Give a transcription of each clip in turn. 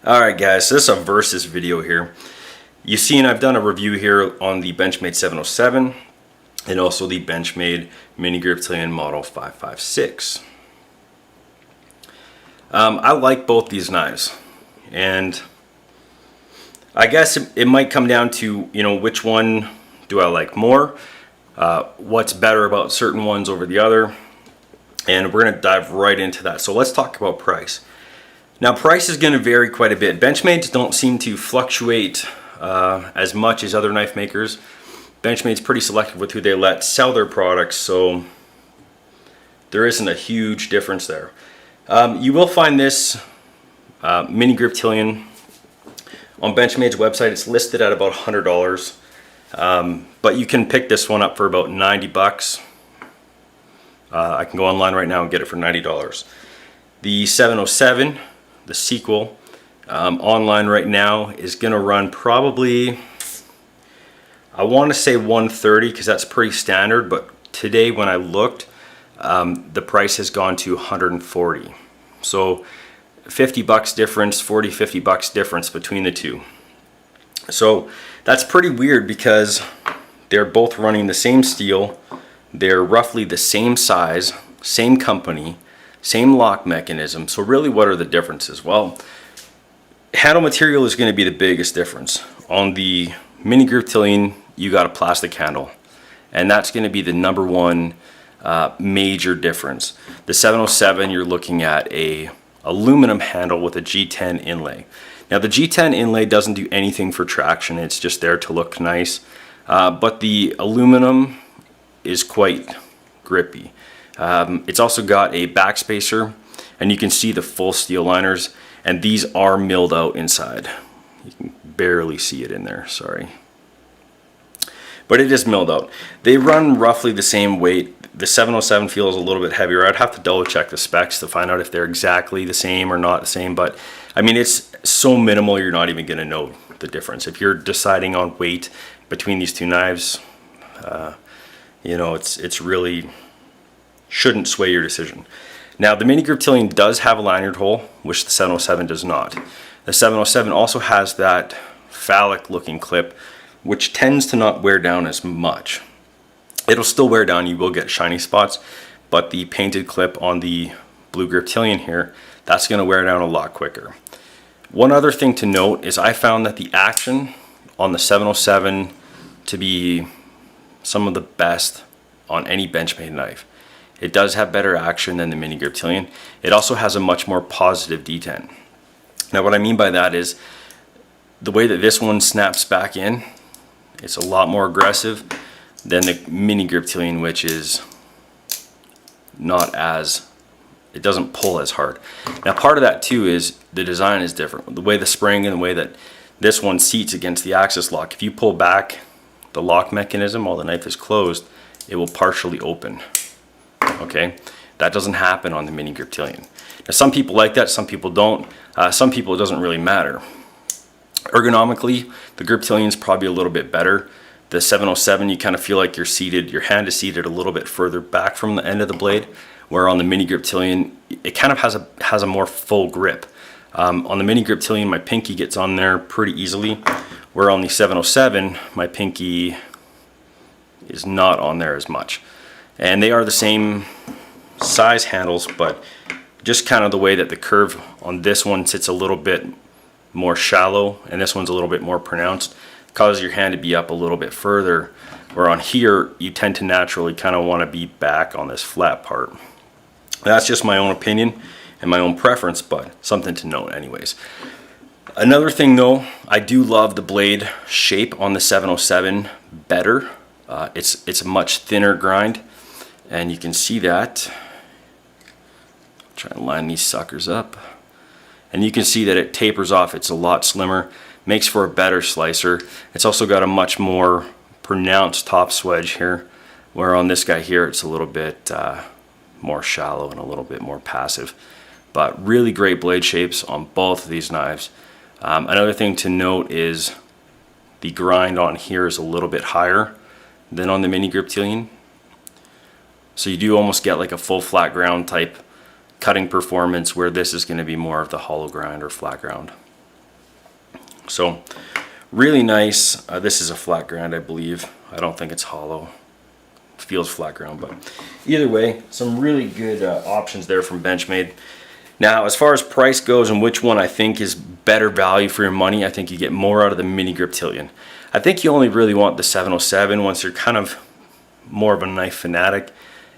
Alright guys, so this is a versus video here. You've seen I've done a review here on the Benchmade 707 and also the Benchmade Mini Griptilian Model 556. I like both these knives, and I guess it might come down to, which one do I like more, what's better about certain ones over the other, and we're going to dive right into that. So let's talk about price. Now, price is going to vary quite a bit. Benchmades don't seem to fluctuate as much as other knife makers. Benchmade's pretty selective with who they let sell their products, so there isn't a huge difference there. You will find this Mini Griptilian on Benchmade's website. It's listed at about $100, but you can pick this one up for about 90 bucks. I can go online right now and get it for $90. The 707, the Sequel, online right now is gonna run probably, I want to say 130 because that's pretty standard, but today when I looked, the price has gone to 140. So 50 bucks difference, 50 bucks difference between the two. So that's pretty weird because they're both running the same steel, they're roughly the same size, same company, same lock mechanism. So really, what are the differences? Well, handle material is going to be the biggest difference. On the Mini Griptilian, you got a plastic handle, and that's going to be the number one major difference. The 707, you're looking at a aluminum handle with a G10 inlay. Now, the G10 inlay doesn't do anything for traction. It's just there to look nice, but the aluminum is quite grippy. It's also got a backspacer, and you can see the full steel liners, and these are milled out inside. You can barely see it in there, sorry. But it is milled out. They run roughly the same weight. The 707 feels a little bit heavier. I'd have to double check the specs to find out if they're exactly the same or not the same, but I mean, it's so minimal you're not even gonna know the difference. If you're deciding on weight between these two knives, it's really shouldn't sway your decision. Now, the Mini Griptilian does have a lanyard hole, which the 707 does not. The 707 also has that phallic looking clip, which tends to not wear down as much. It'll still wear down, you will get shiny spots, but the painted clip on the blue Griptilian here, that's gonna wear down a lot quicker. One other thing to note is I found that the action on the 707 to be some of the best on any Benchmade knife. It does have better action than the Mini Griptilian. It also has a much more positive detent. Now, what I mean by that is the way that this one snaps back in, it's a lot more aggressive than the Mini Griptilian, which is not as, it doesn't pull as hard. Now, part of that too is the design is different. The way the spring and the way that this one seats against the axis lock, if you pull back the lock mechanism while the knife is closed, it will partially open. Okay, that doesn't happen on the Mini Griptilian. Now, some people like that, some people don't. Some people it doesn't really matter. Ergonomically, the Griptilian is probably a little bit better. The 707, you kind of feel like you're seated, your hand is seated a little bit further back from the end of the blade, where on the Mini Griptilian, it kind of has a more full grip. On the Mini Griptilian, my pinky gets on there pretty easily, where on the 707, my pinky is not on there as much. And they are the same size handles, but just kind of the way that the curve on this one sits a little bit more shallow and this one's a little bit more pronounced, causes your hand to be up a little bit further, where on here you tend to naturally kind of want to be back on this flat part. That's just my own opinion and my own preference, but something to note anyways. Another thing though, I do love the blade shape on the 707 better. It's a much thinner grind, and you can see that. Try and line these suckers up, and you can see that it tapers off. It's a lot slimmer, makes for a better slicer. It's also got a much more pronounced top swedge here, where on this guy here it's a little bit more shallow and a little bit more passive. But really great blade shapes on both of these knives. Another thing to note is the grind on here is a little bit higher than on the Mini Griptilian. So you do almost get like a full flat ground type cutting performance, where this is going to be more of the hollow grind or flat ground. So really nice. This is a flat ground, I believe. I don't think it's hollow. It feels flat ground, but either way, some really good options there from Benchmade. Now, as far as price goes and which one I think is better value for your money, I think you get more out of the Mini Griptilian. I think you only really want the 707 once you're kind of more of a knife fanatic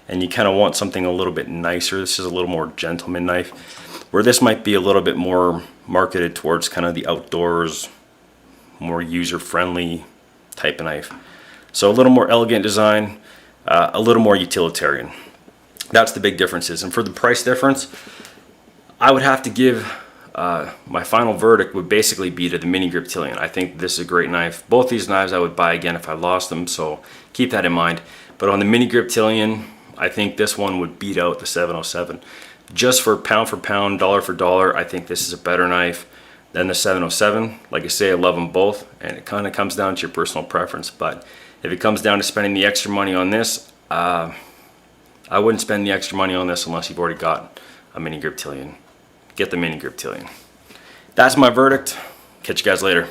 and you kind of want something a little bit nicer. This is a little more gentleman knife, where this might be a little bit more marketed towards kind of the outdoors, more user-friendly type of knife. So a little more elegant design, a little more utilitarian. That's the big differences. And for the price difference, I would have to give my final verdict would basically be to the Mini Griptilian. I think this is a great knife. Both these knives I would buy again if I lost them, so keep that in mind. But on the Mini Griptilian, I think this one would beat out the 707. Just for pound, dollar for dollar, I think this is a better knife than the 707. Like I say, I love them both, and it kind of comes down to your personal preference. But if it comes down to spending the extra money on this, I wouldn't spend the extra money on this unless you've already got a Mini Griptilian. Get the Mini Griptilian. That's my verdict. Catch you guys later.